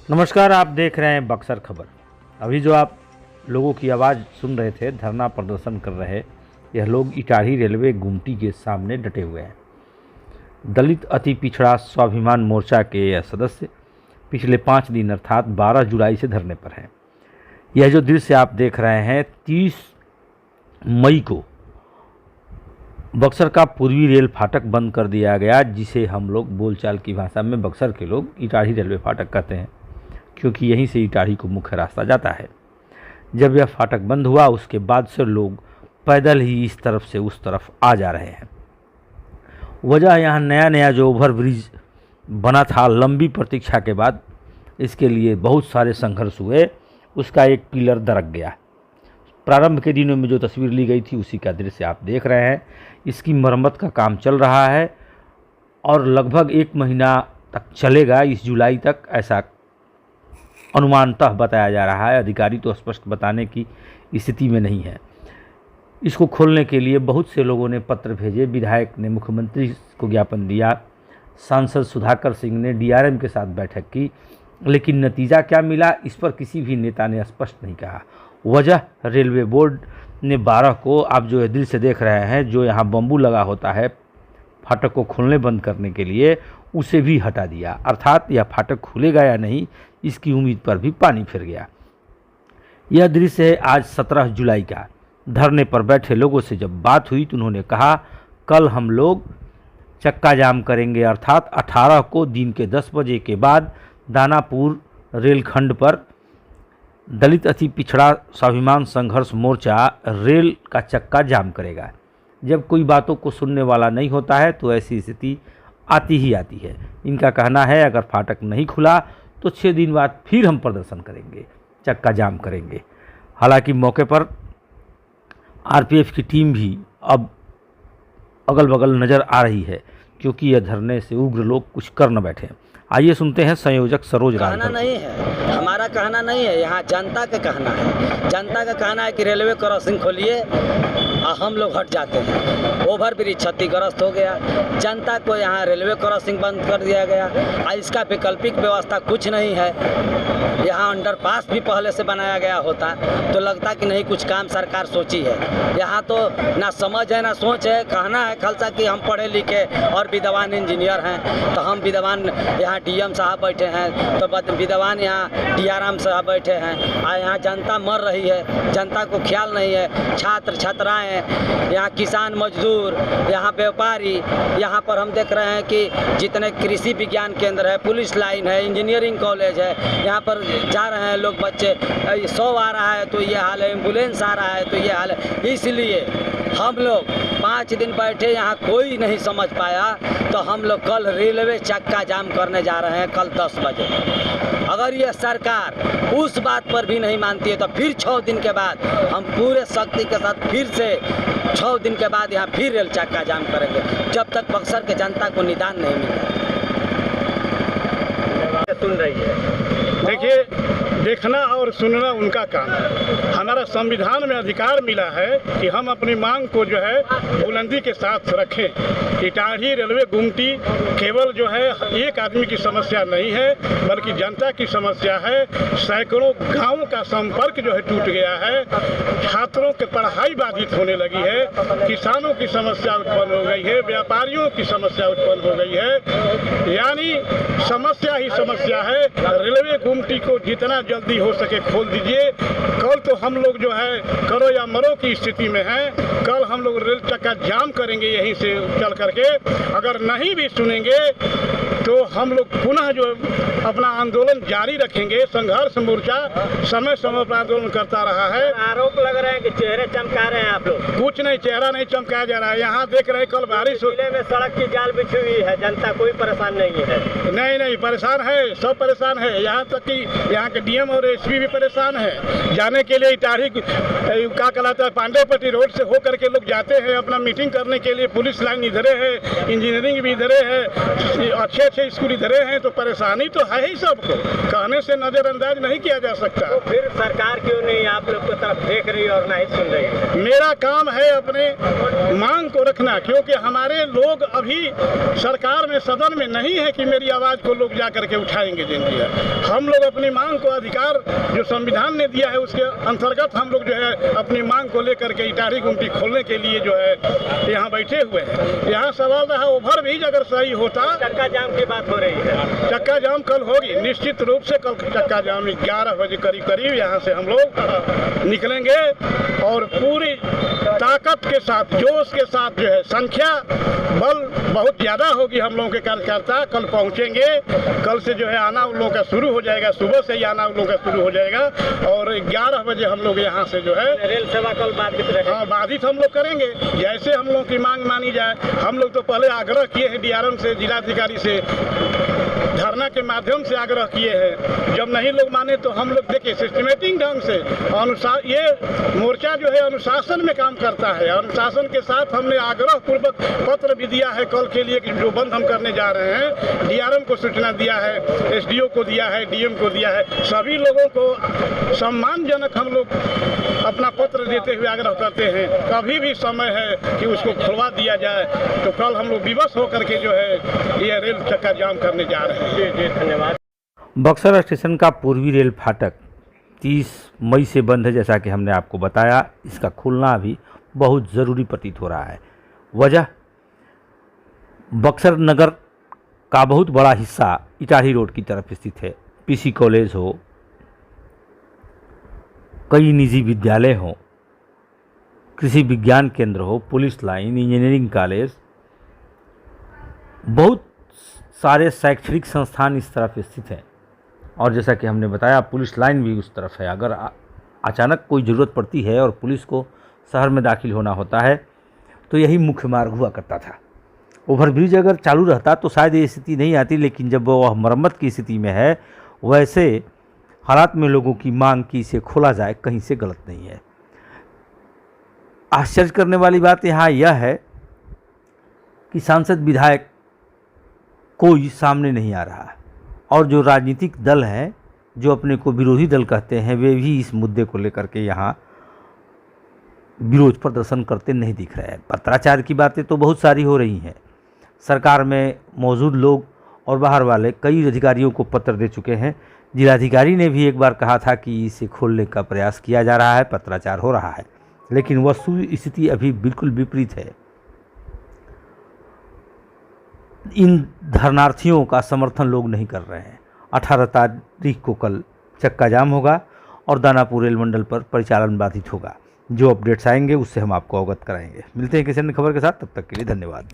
नमस्कार, आप देख रहे हैं बक्सर खबर। अभी जो आप लोगों की आवाज़ सुन रहे थे, धरना प्रदर्शन कर रहे यह लोग इटाढ़ी रेलवे गुमटी के सामने डटे हुए हैं। दलित अति पिछड़ा स्वाभिमान मोर्चा के यह सदस्य पिछले 5 दिन अर्थात 12 जुलाई से धरने पर हैं। यह जो दृश्य आप देख रहे हैं, 30 मई को बक्सर का पूर्वी रेल फाटक बंद कर दिया गया, जिसे हम लोग बोलचाल की भाषा में बक्सर के लोग इटाढ़ी रेलवे फाटक कहते हैं, क्योंकि यहीं से इटाढ़ी को मुख्य रास्ता जाता है। जब यह फाटक बंद हुआ, उसके बाद से लोग पैदल ही इस तरफ से उस तरफ आ जा रहे हैं। वजह यहाँ नया जो ओवरब्रिज बना था, लंबी प्रतीक्षा के बाद इसके लिए बहुत सारे संघर्ष हुए, उसका एक पिलर दरक गया। प्रारंभ के दिनों में जो तस्वीर ली गई थी उसी का दृश्य आप देख रहे हैं। इसकी मरम्मत का काम चल रहा है और लगभग 1 महीना तक चलेगा, इस जुलाई तक, ऐसा अनुमानतः बताया जा रहा है। अधिकारी तो स्पष्ट बताने की स्थिति में नहीं है। इसको खोलने के लिए बहुत से लोगों ने पत्र भेजे, विधायक ने मुख्यमंत्री को ज्ञापन दिया, सांसद सुधाकर सिंह ने डीआरएम के साथ बैठक की, लेकिन नतीजा क्या मिला इस पर किसी भी नेता ने स्पष्ट नहीं कहा। वजह रेलवे बोर्ड ने 12 को, आप जो ये दृश्य देख रहे हैं, जो यहाँ बम्बू लगा होता है फाटक को खोलने बंद करने के लिए, उसे भी हटा दिया। अर्थात यह फाटक खुलेगा या नहीं, इसकी उम्मीद पर भी पानी फिर गया। यह दृश्य है आज 17 जुलाई का। धरने पर बैठे लोगों से जब बात हुई तो उन्होंने कहा, कल हम लोग चक्का जाम करेंगे, अर्थात 18 को दिन के 10 बजे के बाद दानापुर रेलखंड पर दलित अति पिछड़ा स्वाभिमान संघर्ष मोर्चा रेल का चक्का जाम करेगा। जब कोई बातों को सुनने वाला नहीं होता है तो ऐसी स्थिति आती ही आती है। इनका कहना है, अगर फाटक नहीं खुला तो 6 दिन बाद फिर हम प्रदर्शन करेंगे, चक्का जाम करेंगे। हालांकि मौके पर आरपीएफ की टीम भी अब अगल बगल नज़र आ रही है, क्योंकि यह धरने से उग्र लोग कुछ कर न बैठे। आइए सुनते हैं संयोजक सरोज राज। कहना नहीं है, हमारा कहना नहीं है, यहाँ जनता का कहना है। जनता का कहना है कि रेलवे क्रॉसिंग खोलिए और हम लोग हट जाते हैं। ओवर ब्रिज क्षतिग्रस्त हो गया, जनता को यहाँ रेलवे क्रॉसिंग बंद कर दिया गया और इसका वैकल्पिक व्यवस्था कुछ नहीं है। यहाँ अंडरपास भी पहले से बनाया गया होता तो लगता कि नहीं कुछ काम सरकार सोची है। यहाँ तो ना समझ है ना सोच है। कहना है खालसा कि हम पढ़े लिखे और विद्वान इंजीनियर हैं, तो हम विद्वान यहाँ डीएम साहब बैठे हैं, तो विद्वान यहाँ डीआरएम साहब बैठे हैं। और यहाँ जनता मर रही है, जनता को ख्याल नहीं है। छात्र छात्राएँ, यहाँ किसान मजदूर, यहाँ व्यापारी, यहाँ पर हम देख रहे हैं कि जितने कृषि विज्ञान केंद्र है, पुलिस लाइन है, इंजीनियरिंग कॉलेज है, यहाँ पर जा रहे हैं लोग, बच्चे 100 आ रहा है तो ये हाल है, एम्बुलेंस आ रहा है तो ये हाल है। इसलिए हम लोग 5 दिन बैठे, यहाँ कोई नहीं समझ पाया, तो हम लोग कल रेलवे चक्का जाम करने जा रहे हैं, कल 10 बजे। अगर ये सरकार उस बात पर भी नहीं मानती है तो फिर 6 दिन के बाद हम पूरे शक्ति के साथ फिर से 6 दिन के बाद यहाँ फिर रेल चक्का जाम करेंगे, जब तक बक्सर के जनता को निदान नहीं मिलेगा। सुन रही है, देखिए, देखना और सुनना उनका काम है। हमारा संविधान में अधिकार मिला है कि हम अपनी मांग को जो है बुलंदी के साथ रखें। इटाढ़ी रेलवे गुमटी केवल जो है एक आदमी की समस्या नहीं है, बल्कि जनता की समस्या है। सैकड़ों गांवों का संपर्क जो है टूट गया है, छात्रों की पढ़ाई बाधित होने लगी है, किसानों की समस्या उत्पन्न हो गई है, व्यापारियों की समस्या उत्पन्न हो गई है। यानी समस्या ही समस्या है। रेलवे गुमटी को जितना जल्दी हो सके खोल दीजिए। कल तो हम लोग जो है करो या मरो की स्थिति में हैं। कल हम लोग रेल चक्का जाम करेंगे यहीं से चल करके। अगर नहीं भी सुनेंगे तो हम लोग पुनः जो अपना आंदोलन जारी रखेंगे। संघर्ष मोर्चा समय समय पर आंदोलन करता रहा है। आरोप लग रहे हैं कि चेहरे चमका रहे हैं आप लोग। कुछ नहीं, चेहरा नहीं चमकाया जा रहा है। यहाँ देख रहे हैं कल बारिश में सड़क की जाल बिछी हुई है, जनता कोई परेशान नहीं है। नहीं परेशान है, सब परेशान है। यहाँ तक कि यहाँ के डीएम और एसपी भी परेशान है। जाने के लिए इटाढ़ी क्या कहलाता है, पांडेपट्टी रोड से होकर के लोग जाते हैं अपना मीटिंग करने के लिए। पुलिस लाइन इधरे है, इंजीनियरिंग भी इधरे है, अच्छे स्कूल इधरे हैं, तो परेशानी तो है ही सबको। कहने से नज़रअंदाज नहीं किया जा सकता। तो फिर सरकार क्यों नहीं आप लोग को तरफ देख रही है और ना ही सुन रही है। मेरा काम है अपने मांग को रखना, क्योंकि हमारे लोग अभी सरकार में, सदन में नहीं है कि मेरी आवाज़ को लोग जा करके उठाएंगे देंगे। हम लोग अपनी मांग को, अधिकार जो संविधान ने दिया है उसके अंतर्गत हम लोग जो है अपनी मांग को लेकर के इटाढ़ी गुमटी खोलने के लिए जो है यहाँ बैठे हुए हैं। यहाँ सवाल रहा ओवरब्रिज अगर सही होता। चक्का जाम की बात हो रही है। चक्का जाम कल होगी, निश्चित रूप से कल चक्का जाम 11 बजे करीब यहाँ से हम लोग निकलेंगे और पूरी ताकत के साथ, जोश के साथ जो है, संख्या बल बहुत ज़्यादा होगी हम लोगों के कार्यकर्ता कल पहुँचेंगे। कल से जो है आना उन लोगों का शुरू हो जाएगा, सुबह से ही आना उन लोगों का शुरू हो जाएगा और 11 बजे हम लोग यहाँ से जो है रेल सेवा कल बाधित रहे। हाँ, बाधित हम लोग करेंगे जैसे हम लोग की मांग मानी जाए। हम लोग तो पहले आग्रह किए हैं DRM से, जिलाधिकारी से, धरना के माध्यम से आग्रह किए हैं। जब नहीं लोग माने तो हम लोग देखिए सिस्टमेटिक ढंग से ये मोर्चा जो है अनुशासन में काम करता है। अनुशासन के साथ हमने आग्रह पूर्वक पत्र भी दिया है कल के लिए कि जो बंद हम करने जा रहे हैं। DRM को सूचना दिया है, SDO को दिया है, DM को दिया है। सभी लोगों को सम्मानजनक हम लोग अपना पत्र देते हुए आग्रह करते हैं, कभी भी समय है कि उसको खुलवा दिया जाए। तो कल हम लोग विवश होकर के जो है ये रेल चक्का जाम करने जा रहे हैं। जी, धन्यवाद। बक्सर स्टेशन का पूर्वी रेल फाटक 30 मई से बंद है, जैसा कि हमने आपको बताया। इसका खुलना अभी बहुत ज़रूरी प्रतीत हो रहा है। वजह, बक्सर नगर का बहुत बड़ा हिस्सा इटाढ़ी रोड की तरफ स्थित है। PC कॉलेज हो, कई निजी विद्यालय हों, कृषि विज्ञान केंद्र हो, पुलिस लाइन, इंजीनियरिंग कॉलेज, बहुत सारे शैक्षणिक संस्थान इस तरफ स्थित हैं। और जैसा कि हमने बताया पुलिस लाइन भी उस तरफ है। अगर अचानक कोई ज़रूरत पड़ती है और पुलिस को शहर में दाखिल होना होता है तो यही मुख्य मार्ग हुआ करता था। ओवरब्रिज अगर चालू रहता तो शायद ये स्थिति नहीं आती, लेकिन जब वह मरम्मत की स्थिति में है, वैसे हालात में लोगों की मांग की इसे खोला जाए कहीं से गलत नहीं है। आश्चर्य करने वाली बात यहाँ यह है कि सांसद विधायक कोई सामने नहीं आ रहा और जो राजनीतिक दल हैं, जो अपने को विरोधी दल कहते हैं, वे भी इस मुद्दे को लेकर के यहाँ विरोध प्रदर्शन करते नहीं दिख रहे हैं। पत्राचार की बातें तो बहुत सारी हो रही हैं। सरकार में मौजूद लोग और बाहर वाले कई अधिकारियों को पत्र दे चुके हैं। जिलाधिकारी ने भी एक बार कहा था कि इसे खोलने का प्रयास किया जा रहा है, पत्राचार हो रहा है, लेकिन वस्तु स्थिति अभी बिल्कुल विपरीत है। इन धरनार्थियों का समर्थन लोग नहीं कर रहे हैं। 18 तारीख को कल चक्का जाम होगा और दानापुर रेल मंडल पर परिचालन बाधित होगा। जो अपडेट्स आएंगे उससे हम आपको अवगत कराएंगे। मिलते हैं किसी अन्य खबर के साथ, तब तक के लिए धन्यवाद।